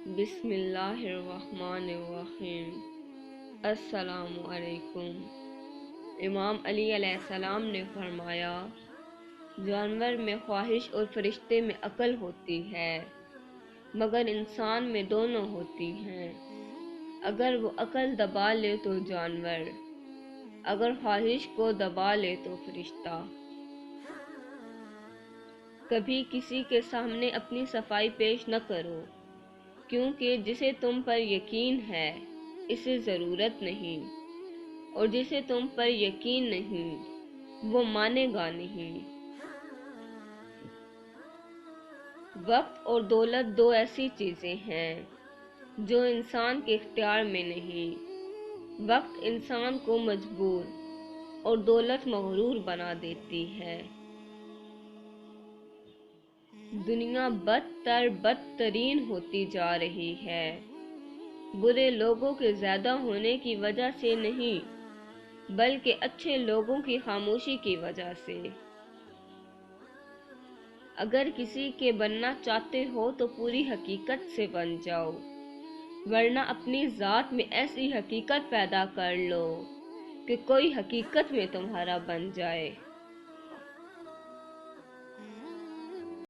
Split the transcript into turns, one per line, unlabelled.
بسم اللہ الرحمن الرحیم۔ السلام علیکم۔ امام علی علیہ السلام نے فرمایا، جانور میں خواہش اور فرشتے میں عقل ہوتی ہے، مگر انسان میں دونوں ہوتی ہیں۔ اگر وہ عقل دبا لے تو جانور، اگر خواہش کو دبا لے تو فرشتہ۔ کبھی کسی کے سامنے اپنی صفائی پیش نہ کرو، کیونکہ جسے تم پر یقین ہے اسے ضرورت نہیں، اور جسے تم پر یقین نہیں وہ مانے گا نہیں۔ وقت اور دولت دو ایسی چیزیں ہیں جو انسان کے اختیار میں نہیں۔ وقت انسان کو مجبور اور دولت مغرور بنا دیتی ہے۔ دنیا بدترین ہوتی جا رہی ہے، برے لوگوں کے زیادہ ہونے کی وجہ سے نہیں، بلکہ اچھے لوگوں کی خاموشی کی وجہ سے۔ اگر کسی کے بننا چاہتے ہو تو پوری حقیقت سے بن جاؤ، ورنہ اپنی ذات میں ایسی حقیقت پیدا کر لو کہ کوئی حقیقت میں تمہارا بن جائے۔